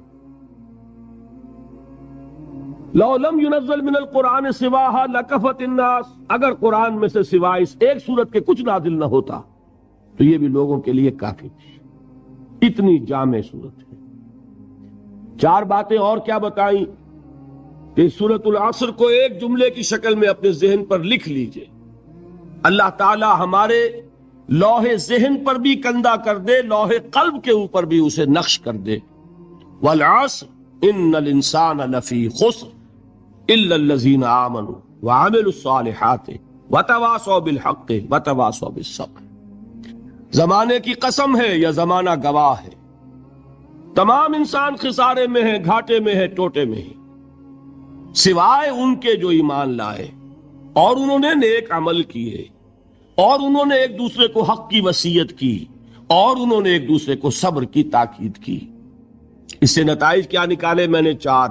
لو لم ينزل من القرآن سواها لکفت الناس، اگر قرآن میں سے سوائے اس ایک سورت کے کچھ نازل نہ ہوتا تو یہ بھی لوگوں کے لیے کافی تھی۔ اتنی جامع سورت ہے۔ 4 باتیں اور کیا بتائیں کہ سورۃ العصر کو ایک جملے کی شکل میں اپنے ذہن پر لکھ لیجئے، اللہ تعالی ہمارے لوح ذہن پر بھی کندہ کر دے، لوح قلب کے اوپر بھی اسے نقش کر دے۔ والعصر ان الانسان لفی خسر الا الذین آمنوا وعملوا الصالحات وتواصوا بالحق وتواصوا بالصبر۔ زمانے کی قسم ہے یا زمانہ گواہ ہے، تمام انسان خسارے میں ہیں، گھاٹے میں ہیں، ٹوٹے میں ہیں، سوائے ان کے جو ایمان لائے اور انہوں نے نیک عمل کیے، اور انہوں نے ایک دوسرے کو حق کی وصیت کی، اور انہوں نے ایک دوسرے کو صبر کی تاکید کی۔ اس سے نتائج کیا نکالے میں نے؟ 4۔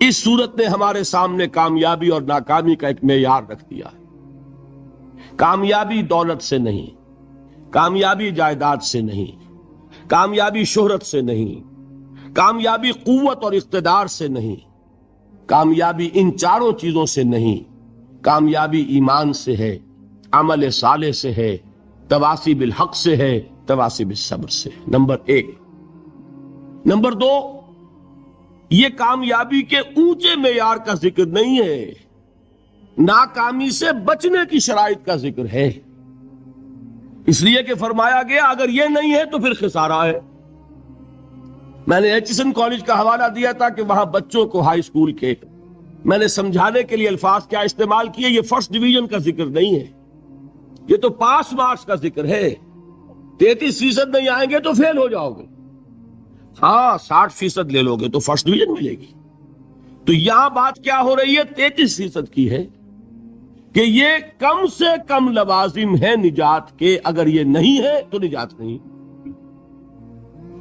اس صورت نے ہمارے سامنے کامیابی اور ناکامی کا ایک معیار رکھ دیا ہے۔ کامیابی دولت سے نہیں، کامیابی جائیداد سے نہیں، کامیابی شہرت سے نہیں، کامیابی قوت اور اقتدار سے نہیں، کامیابی ان 4 چیزوں سے نہیں، کامیابی ایمان سے ہے، عمل صالح سے ہے، تواصی بالحق سے ہے، تواصی بالصبر سے۔ نمبر 1۔ نمبر 2، یہ کامیابی کے اونچے معیار کا ذکر نہیں ہے، ناکامی سے بچنے کی شرائط کا ذکر ہے۔ اس لیے کہ فرمایا گیا اگر یہ نہیں ہے تو پھر خسارہ ہے۔ میں نے ایچسن کالج کا حوالہ دیا تھا کہ وہاں بچوں کو ہائی اسکول کے میں نے سمجھانے کے لیے الفاظ کیا استعمال کیے، یہ فرسٹ ڈویژن کا ذکر نہیں ہے، یہ تو پاس مارکس کا ذکر ہے۔ 33% نہیں آئیں گے تو فیل ہو جاؤ گے، ہاں 60% لے لو گے تو فرسٹ ڈویژن ملے گی۔ تو یہاں بات کیا ہو رہی ہے؟ 33% کی ہے کہ یہ کم سے کم لوازم ہے نجات کے، اگر یہ نہیں ہے تو نجات نہیں۔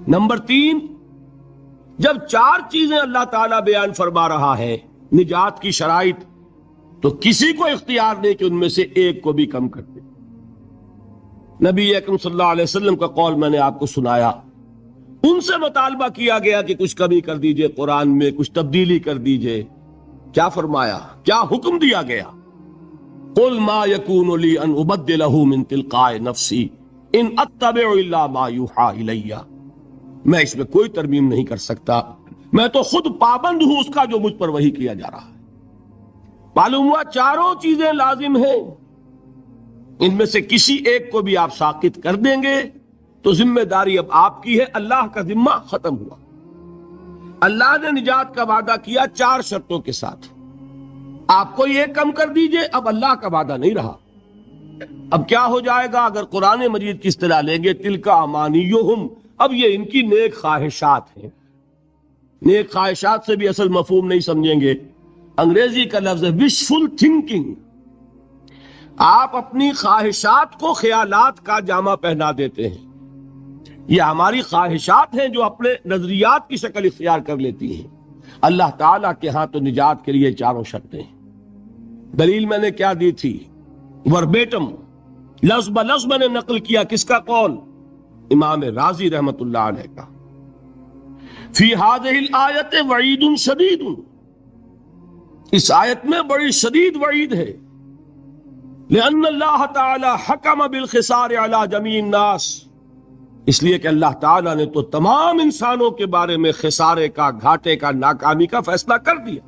نمبر 3، جب 4 چیزیں اللہ تعالیٰ بیان فرما رہا ہے نجات کی شرائط، تو کسی کو اختیار نہیں کہ ان میں سے ایک کو بھی کم کر دے۔ نبی اکرم صلی اللہ علیہ وسلم کا قول میں نے آپ کو سنایا، ان سے مطالبہ کیا گیا کہ کچھ کمی کر دیجئے، قرآن میں کچھ تبدیلی کر دیجئے۔ کیا فرمایا؟ کیا حکم دیا گیا؟ قل ما یکون لی ان ابدلہ من تلقاء نفسی ان اتبع الا ما یوحی الی، میں اس میں کوئی ترمیم نہیں کر سکتا، میں تو خود پابند ہوں اس کا جو مجھ پر وحی کیا جا رہا ہے۔ معلوم ہوا 4 چیزیں لازم ہیں، ان میں سے کسی ایک کو بھی آپ ساقط کر دیں گے تو ذمہ داری اب آپ کی ہے، اللہ کا ذمہ ختم ہوا۔ اللہ نے نجات کا وعدہ کیا 4 شرطوں کے ساتھ، آپ کو یہ کم کر دیجئے، اب اللہ کا وعدہ نہیں رہا۔ اب کیا ہو جائے گا اگر قرآن مجید کی اصطلاح لیں گے؟ تلک امانیہم، اب یہ ان کی نیک خواہشات ہیں. نیک خواہشات سے بھی اصل مفہوم نہیں سمجھیں گے. انگریزی کا لفظ ہے وشفل تھنکنگ. آپ اپنی خواہشات کو خیالات کا جامہ پہنا دیتے ہیں. یہ ہماری خواہشات ہیں جو اپنے نظریات کی شکل اختیار کر لیتی ہیں. اللہ تعالیٰ کے ہاں تو نجات کے لیے چاروں شرطیں ہیں. دلیل میں نے کیا دی تھی؟ وربیٹم، لفظ بلفظ میں نے نقل کیا. کس کا قول؟ امام رازی رحمت اللہ علیہ کا. فی ہذہ الآیت وعید شدید، اس آیت میں بڑی شدید وعید ہے. لأن اللہ تعالی حکم بالخسار علی جمیع الناس، اس لیے کہ اللہ تعالیٰ نے تو تمام انسانوں کے بارے میں خسارے کا، گھاٹے کا، ناکامی کا فیصلہ کر دیا.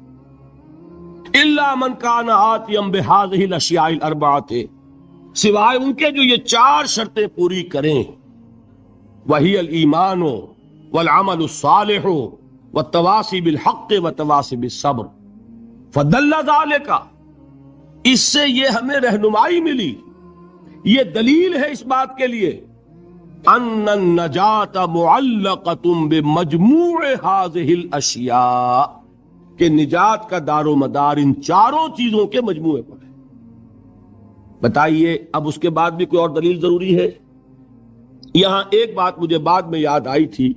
الا من کان آتیا بہذہ الاشیاء الاربعۃ، سوائے ان کے جو یہ چار شرطیں پوری کریں. وہی الایمان والعمل الصالح والتواصی بالحق والتواصی بالصبر. فدل ذلک، اس سے یہ ہمیں رہنمائی ملی، یہ دلیل ہے اس بات کے لیے ان النجات معلقۃ بمجموع هذه الاشیاء، کہ نجات کا دار و مدار ان چاروں چیزوں کے مجموعے پر ہے. بتائیے اب اس کے بعد بھی کوئی اور دلیل ضروری ہے؟ یہاں ایک بات مجھے بعد میں یاد آئی تھی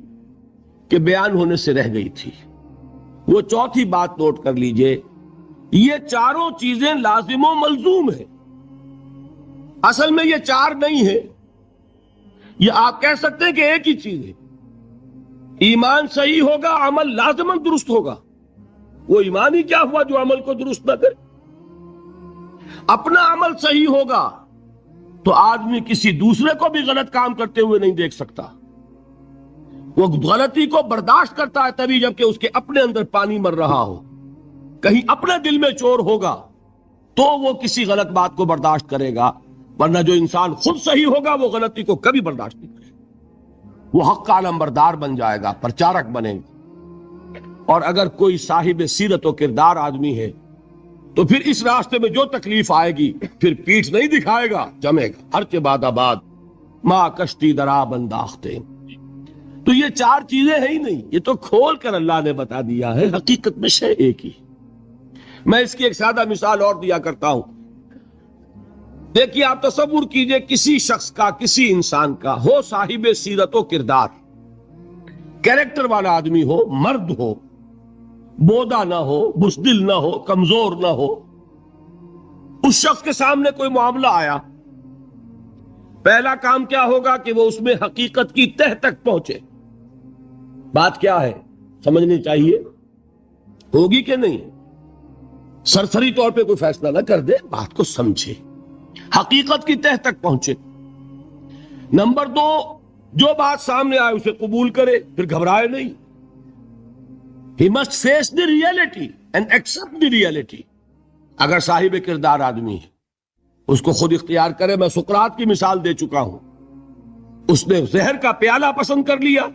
کہ بیان ہونے سے رہ گئی تھی، وہ چوتھی بات نوٹ کر لیجئے. یہ چاروں چیزیں لازم و ملزوم ہیں. اصل میں یہ چار نہیں ہے، یہ آپ کہہ سکتے ہیں کہ ایک ہی چیز ہے. ایمان صحیح ہوگا، عمل لازماً درست ہوگا. وہ ایمان ہی کیا ہوا جو عمل کو درست نہ کرے؟ اپنا عمل صحیح ہوگا تو آدمی کسی دوسرے کو بھی غلط کام کرتے ہوئے نہیں دیکھ سکتا. وہ غلطی کو برداشت کرتا ہے تبھی جب کہ اس کے اپنے اندر پانی مر رہا ہو. کہیں اپنے دل میں چور ہوگا تو وہ کسی غلط بات کو برداشت کرے گا، ورنہ جو انسان خود صحیح ہوگا وہ غلطی کو کبھی برداشت نہیں کرے گا. وہ حق کا علمبردار بن جائے گا، پرچارک بنے گا. اور اگر کوئی صاحب سیرت و کردار آدمی ہے تو پھر اس راستے میں جو تکلیف آئے گی پھر پیٹھ نہیں دکھائے گا، جمے گا. ہر کے بعد آباد ماں کشتی درا بنداختے. تو یہ چار چیزیں ہیں ہی نہیں، یہ تو کھول کر اللہ نے بتا دیا ہے. حقیقت میں شے ایک ہی. میں اس کی ایک سادہ مثال اور دیا کرتا ہوں. دیکھیے آپ تصور کیجئے کسی شخص کا، کسی انسان کا ہو صاحب سیرت و کردار، کیریکٹر والا آدمی ہو، مرد ہو، بودا نہ ہو، بزدل نہ ہو، کمزور نہ ہو. اس شخص کے سامنے کوئی معاملہ آیا، پہلا کام کیا ہوگا کہ وہ اس میں حقیقت کی تہ تک پہنچے. بات کیا ہے سمجھنی چاہیے، ہوگی کہ نہیں؟ سرسری طور پہ کوئی فیصلہ نہ کر دے، بات کو سمجھے، حقیقت کی تہ تک پہنچے. نمبر دو، جو بات سامنے آئے اسے قبول کرے، پھر گھبرائے نہیں. He must face the reality and accept the reality. اگر صاحب کردار آدمی ہے اس کو خود اختیار کرے. میں سقراط کی مثال دے چکا ہوں. اس نے زہر کا پیالہ پسند کر لیا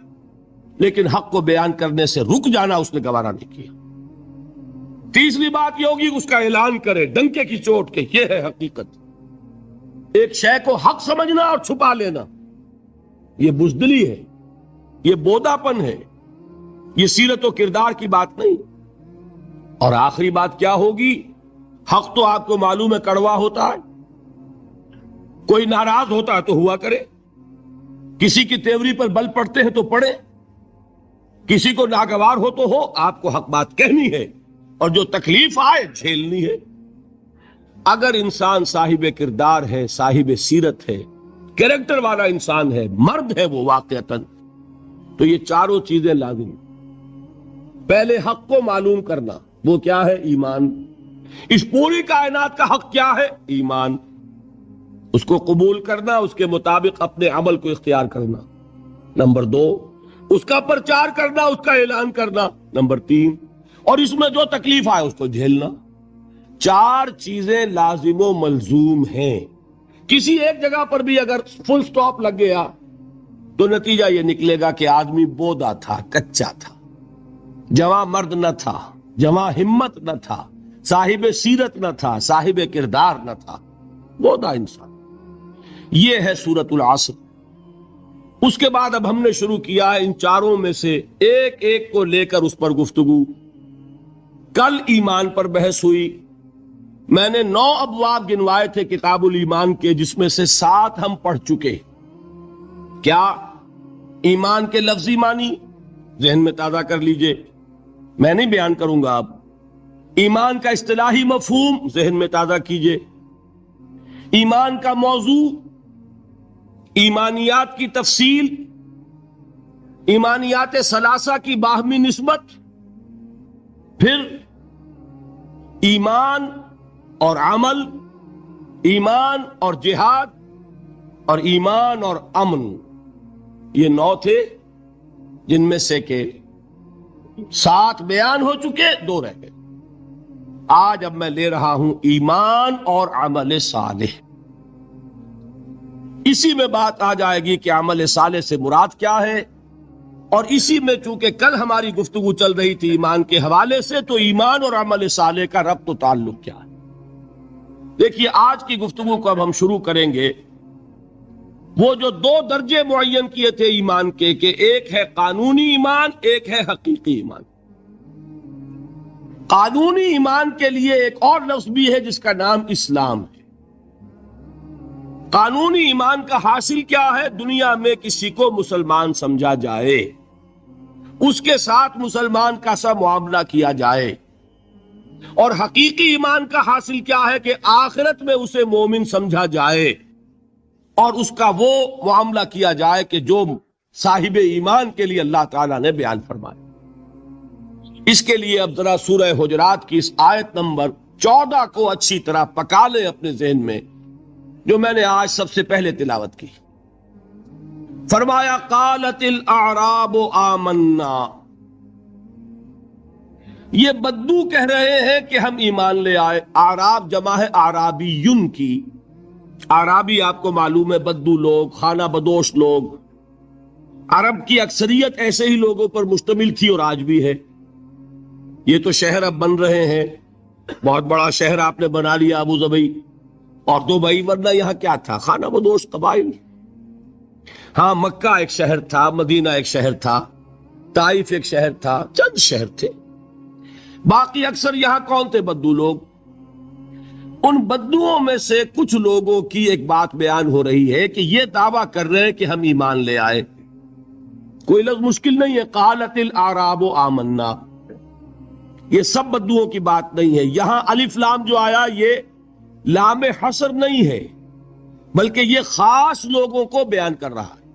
لیکن حق کو بیان کرنے سے رک جانا اس نے گوارا نہیں کیا. تیسری بات یہ ہوگی اس کا اعلان کرے ڈنکے کی چوٹ کے، یہ ہے حقیقت. ایک شے کو حق سمجھنا اور چھپا لینا یہ بزدلی ہے، یہ بوداپن ہے، یہ سیرت و کردار کی بات نہیں. اور آخری بات کیا ہوگی؟ حق تو آپ کو معلوم ہے کڑوا ہوتا ہے. کوئی ناراض ہوتا ہے تو ہوا کرے، کسی کی تیوری پر بل پڑتے ہیں تو پڑے، کسی کو ناگوار ہو تو ہو. آپ کو حق بات کہنی ہے اور جو تکلیف آئے جھیلنی ہے. اگر انسان صاحب کردار ہے، صاحب سیرت ہے، کیریکٹر والا انسان ہے، مرد ہے وہ واقعتاً، تو یہ چاروں چیزیں لازم. پہلے حق کو معلوم کرنا، وہ کیا ہے؟ ایمان. اس پوری کائنات کا حق کیا ہے؟ ایمان. اس کو قبول کرنا، اس کے مطابق اپنے عمل کو اختیار کرنا. نمبر دو، اس کا پرچار کرنا، اس کا اعلان کرنا. نمبر تین، اور اس میں جو تکلیف آئے اس کو جھیلنا. چار چیزیں لازم و ملزوم ہیں. کسی ایک جگہ پر بھی اگر فل سٹاپ لگ گیا تو نتیجہ یہ نکلے گا کہ آدمی بودا تھا، کچا تھا، جواں مرد نہ تھا، جواں ہمت نہ تھا، صاحب سیرت نہ تھا، صاحب کردار نہ تھا، بودا انسان. یہ ہے سورۃ العصر۔ اس کے بعد اب ہم نے شروع کیا ہے ان چاروں میں سے ایک ایک کو لے کر اس پر گفتگو۔ کل ایمان پر بحث ہوئی، میں نے 9 ابواب گنوائے تھے کتاب الایمان کے، جس میں سے 7 ہم پڑھ چکے۔ کیا؟ ایمان کے لفظی معنی ذہن میں تازہ کر لیجئے، میں نہیں بیان کروں گا اب۔ ایمان کا اصطلاحی مفہوم ذہن میں تازہ کیجئے، ایمان کا موضوع، ایمانیات کی تفصیل، ایمانیات ثلاثہ کی باہمی نسبت، پھر ایمان اور عمل، ایمان اور جہاد، اور ایمان اور امن۔ یہ 9 تھے، جن میں سے کہ 7 بیان ہو چکے، 2 رہ گئے۔ آج اب میں لے رہا ہوں ایمان اور عمل صالح۔ اسی میں بات آ جائے گی کہ عمل صالح سے مراد کیا ہے، اور اسی میں چونکہ کل ہماری گفتگو چل رہی تھی ایمان کے حوالے سے، تو ایمان اور عمل صالح کا ربط و تعلق کیا ہے۔ دیکھیے آج کی گفتگو کو اب ہم شروع کریں گے۔ وہ جو 2 درجے معین کیے تھے ایمان کے، کہ ایک ہے قانونی ایمان، ایک ہے حقیقی ایمان۔ قانونی ایمان کے لیے ایک اور لفظ بھی ہے جس کا نام اسلام ہے۔ قانونی ایمان کا حاصل کیا ہے؟ دنیا میں کسی کو مسلمان سمجھا جائے، اس کے ساتھ مسلمان کا سا معاملہ کیا جائے۔ اور حقیقی ایمان کا حاصل کیا ہے؟ کہ آخرت میں اسے مومن سمجھا جائے اور اس کا وہ معاملہ کیا جائے کہ جو صاحب ایمان کے لیے اللہ تعالیٰ نے بیان فرمایا۔ اس کے لیے اب ذرا سورہ حجرات کی اس آیت نمبر 14 کو اچھی طرح پکا لیں اپنے ذہن میں، جو میں نے آج سب سے پہلے تلاوت کی۔ فرمایا قالت الاعراب آمنا، یہ بدو کہہ رہے ہیں کہ ہم ایمان لے آئے۔ اعراب جمع ہے اعرابیون کی۔ اعرابی آپ کو معلوم ہے بدو لوگ، خانہ بدوش لوگ۔ عرب کی اکثریت ایسے ہی لوگوں پر مشتمل تھی اور آج بھی ہے۔ یہ تو شہر اب بن رہے ہیں، بہت بڑا شہر آپ نے بنا لیا ابو ظبی اور دبئی، ورنہ یہاں کیا تھا؟ خانہ بدوش قبائل۔ ہاں مکہ ایک شہر تھا، مدینہ ایک شہر تھا، طائف ایک شہر تھا، چند شہر تھے۔ باقی اکثر یہاں کون تھے؟ بدو لوگ۔ ان بدوؤں میں سے کچھ لوگوں کی ایک بات بیان ہو رہی ہے کہ یہ دعویٰ کر رہے ہیں کہ ہم ایمان لے آئے۔ کوئی لفظ مشکل نہیں ہے، قالت الاعراب آمنا، یہ سب بدوؤں کی بات نہیں ہے۔ یہاں الف لام جو آیا یہ لام حصر نہیں ہے، بلکہ یہ خاص لوگوں کو بیان کر رہا ہے۔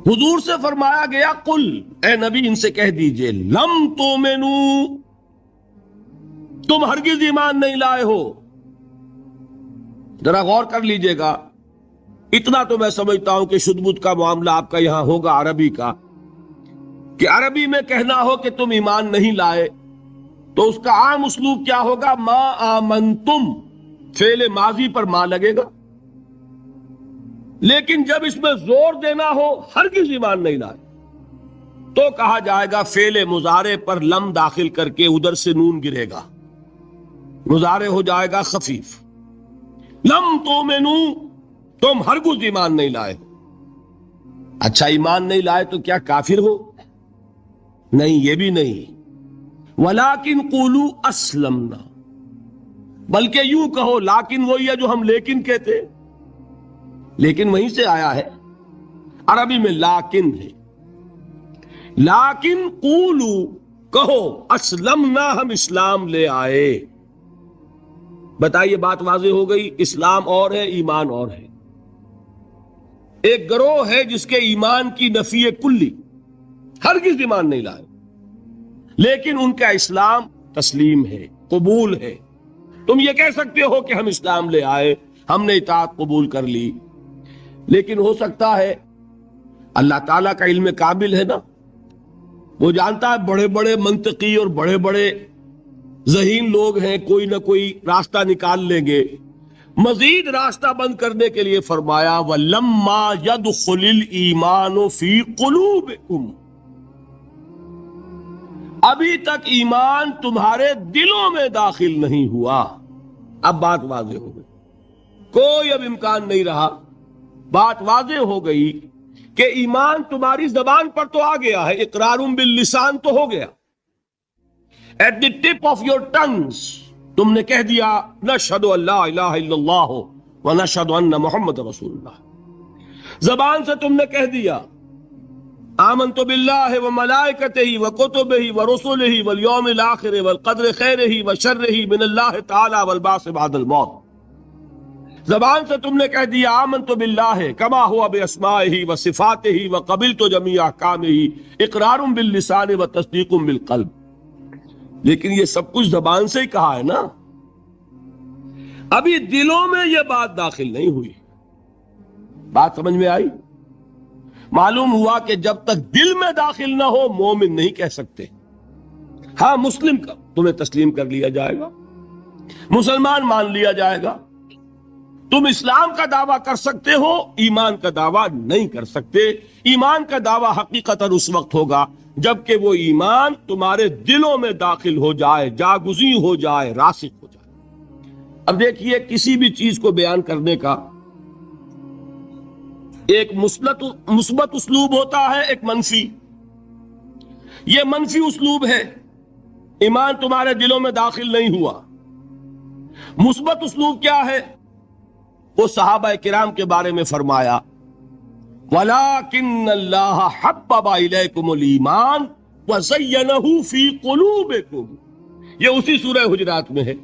حضور سے فرمایا گیا قل، اے نبی ان سے کہہ دیجئے، لم تؤمنو، تم ہرگز ایمان نہیں لائے ہو۔ ذرا غور کر لیجئے گا، اتنا تو میں سمجھتا ہوں کہ شد بدھ کا معاملہ آپ کا یہاں ہوگا عربی کا، کہ عربی میں کہنا ہو کہ تم ایمان نہیں لائے تو اس کا عام اسلوب کیا ہوگا؟ ما آمنتم، فعل ماضی پر ما لگے گا۔ لیکن جب اس میں زور دینا ہو ہرگز ایمان نہیں لائے تو کہا جائے گا فعل مضارع پر لم داخل کر کے ادھر سے نون گرے گا، مضارع ہو جائے گا خفیف۔ لم تؤمنو، تم ہرگز ایمان نہیں لائے ہو۔ اچھا ایمان نہیں لائے تو کیا کافر ہو؟ نہیں، یہ بھی نہیں۔ ولیکن قولوا اسلمنا، بلکہ یوں کہو، لیکن وہی ہے جو ہم لیکن کہتے، لیکن وہیں سے آیا ہے، عربی میں لیکن ہے۔ لیکن قولوا، کہو، اسلمنا، ہم اسلام لے آئے۔ بتائیے بات واضح ہو گئی، اسلام اور ہے، ایمان اور ہے۔ ایک گروہ ہے جس کے ایمان کی نفی کلی، ہرگز ایمان نہیں لائے، لیکن ان کا اسلام تسلیم ہے، قبول ہے۔ تم یہ کہہ سکتے ہو کہ ہم اسلام لے آئے، ہم نے اطاعت قبول کر لی، لیکن ہو سکتا ہے اللہ تعالیٰ کا علم کامل ہے نا، وہ جانتا ہے بڑے بڑے منطقی اور بڑے بڑے ذہین لوگ ہیں، کوئی نہ کوئی راستہ نکال لیں گے۔ مزید راستہ بند کرنے کے لیے فرمایا وَلَمَّا يَدْخُلِ الْإِيمَانُ فِي قُلُوبِكُمْ، ابھی تک ایمان تمہارے دلوں میں داخل نہیں ہوا۔ اب بات واضح ہو گئی، کوئی اب امکان نہیں رہا. بات واضح ہو گئی کہ ایمان تمہاری زبان پر تو آ گیا ہے، اقرار باللسان تو ہو گیا. At the tip of your tongues تم نے کہہ دیا نشہد ان لا الہ الا اللہ ونشہد ان محمد رسول اللہ. زبان سے تم نے کہہ دیا آمنت باللہ وملائکتہ وکتبہ ورسلہ والیوم الآخر والقدر خیرہ وشرہ من اللہ تعالی والبعث بعد الموت. زبان سے تم نے کہہ دیا آمنت باللہ کما ہوا باسمائہ وصفاتہ وقبلت جمیع احکامہ، اقرار باللسان وتصدیق بالقلب. لیکن یہ سب کچھ زبان سے ہی کہا ہے نا، ابھی دلوں میں یہ بات داخل نہیں ہوئی. بات سمجھ میں آئی؟ معلوم ہوا کہ جب تک دل میں داخل نہ ہو مومن نہیں کہہ سکتے. ہاں مسلم کا تمہیں تسلیم کر لیا جائے گا، مسلمان مان لیا جائے گا. تم اسلام کا دعویٰ کر سکتے ہو، ایمان کا دعویٰ نہیں کر سکتے. ایمان کا دعویٰ حقیقتاً اس وقت ہوگا جبکہ وہ ایمان تمہارے دلوں میں داخل ہو جائے، جاگزی ہو جائے، راسخ ہو جائے. اب دیکھیے کسی بھی چیز کو بیان کرنے کا ایک مثبت اسلوب ہوتا ہے، ایک منفی. یہ منفی اسلوب ہے، ایمان تمہارے دلوں میں داخل نہیں ہوا. مثبت اسلوب کیا ہے؟ وہ صحابہ کرام کے بارے میں فرمایا وَلَٰكِنَّ اللَّهَ حَبَّبَ إِلَيْكُمُ الْإِيمَانَ وَزَيَّنَهُ فِي قُلُوبِكُمْ. یہ اسی سورہ حجرات میں ہے.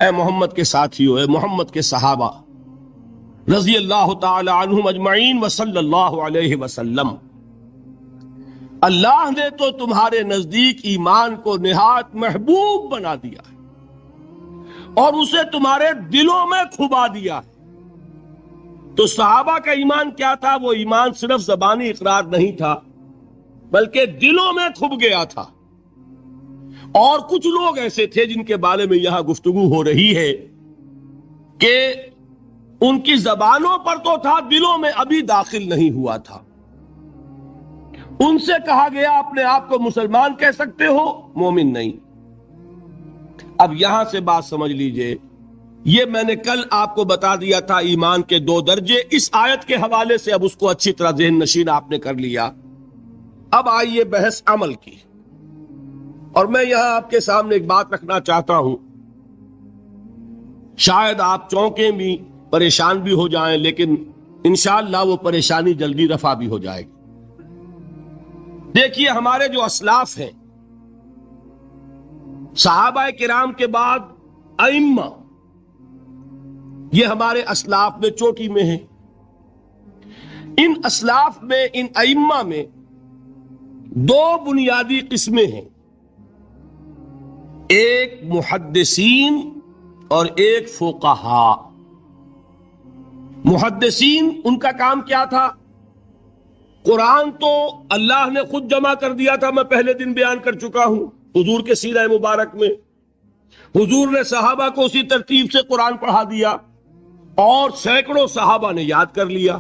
اے محمد کے ساتھیو، اے محمد کے صحابہ رضی اللہ تعالی عنہم اجمعین وصلی اللہ علیہ وسلم، اللہ نے تو تمہارے نزدیک ایمان کو نہایت محبوب بنا دیا ہے اور اسے تمہارے دلوں میں کھبا دیا ہے. تو صحابہ کا ایمان کیا تھا؟ وہ ایمان صرف زبانی اقرار نہیں تھا بلکہ دلوں میں کھب گیا تھا. اور کچھ لوگ ایسے تھے جن کے بارے میں یہاں گفتگو ہو رہی ہے کہ ان کی زبانوں پر تو تھا، دلوں میں ابھی داخل نہیں ہوا تھا. ان سے کہا گیا اپنے آپ کو مسلمان کہہ سکتے ہو، مومن نہیں. اب یہاں سے بات سمجھ لیجئے، یہ میں نے کل آپ کو بتا دیا تھا ایمان کے 2 درجے. اس آیت کے حوالے سے اب اس کو اچھی طرح ذہن نشین آپ نے کر لیا. اب آئیے بحث عمل کی. اور میں یہاں آپ کے سامنے ایک بات رکھنا چاہتا ہوں، شاید آپ چونکیں بھی پریشان بھی ہو جائیں، لیکن انشاءاللہ وہ پریشانی جلدی رفع بھی ہو جائے گی. دیکھیے ہمارے جو اسلاف ہیں، صحابہ کرام کے بعد ائمہ، یہ ہمارے اسلاف میں چوٹی میں ہیں. ان اسلاف میں، ان ائمہ میں 2 بنیادی قسمیں ہیں، ایک محدثین اور ایک فقہاء. محدثین ان کا کام کیا تھا؟ قرآن تو اللہ نے خود جمع کر دیا تھا، میں پہلے دن بیان کر چکا ہوں حضور کے سیرہ مبارک میں. حضور نے صحابہ کو اسی ترتیب سے قرآن پڑھا دیا اور سینکڑوں صحابہ نے یاد کر لیا.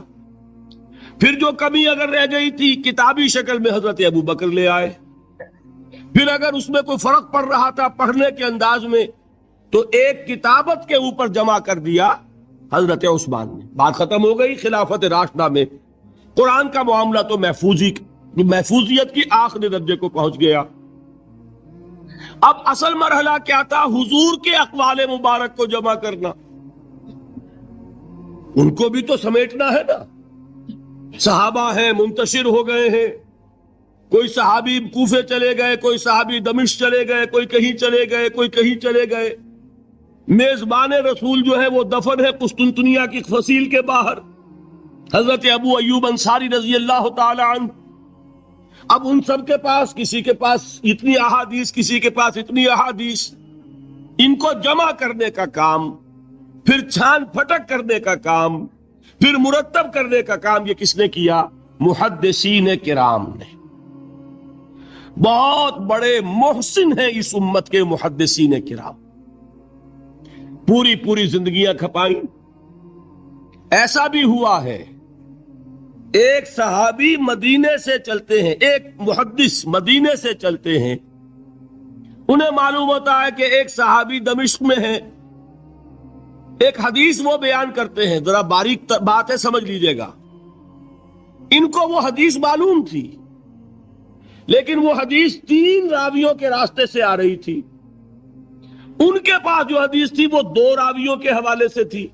پھر جو کمی اگر رہ گئی تھی کتابی شکل میں حضرت ابو بکر لے آئے. پھر اگر اس میں کوئی فرق پڑ رہا تھا پڑھنے کے انداز میں تو ایک کتابت کے اوپر جمع کر دیا حضرت عثمان نے. بات ختم ہو گئی. خلافت راشدہ میں قرآن کا معاملہ تو محفوظیت کی آخری درجے کو پہنچ گیا. اب اصل مرحلہ کیا تھا؟ حضور کے اقوال مبارک کو جمع کرنا. ان کو بھی تو سمیٹنا ہے نا. صحابہ ہیں، منتشر ہو گئے ہیں، کوئی صحابی کوفے چلے گئے، کوئی صحابی دمشق چلے گئے، کوئی کہیں چلے گئے، کوئی کہیں چلے گئے. میزبان رسول جو ہے وہ دفن ہے قسطنطنیہ کی فصیل کے باہر، حضرت ابو ایوب انصاری رضی اللہ تعالی عنہ. اب ان سب کے پاس، کسی کے پاس اتنی احادیث، کسی کے پاس اتنی احادیث، ان کو جمع کرنے کا کام، پھر چھان پھٹک کرنے کا کام، پھر مرتب کرنے کا کام، یہ کس نے کیا؟ محدثین کرام نے. بہت بڑے محسن ہیں اس امت کے محدثین کرام، پوری زندگیاں کھپائیں. ایسا بھی ہوا ہے ایک صحابی مدینے سے چلتے ہیں، ایک محدث مدینے سے چلتے ہیں، انہیں معلوم ہوتا ہے کہ ایک صحابی دمشق میں ہے، ایک حدیث وہ بیان کرتے ہیں، ذرا باریک بات ہے، سمجھ لیجئے گا. ان کو وہ حدیث معلوم تھی، لیکن وہ حدیث 3 راویوں کے راستے سے آ رہی تھی. ان کے پاس جو حدیث تھی وہ 2 راویوں کے حوالے سے تھی.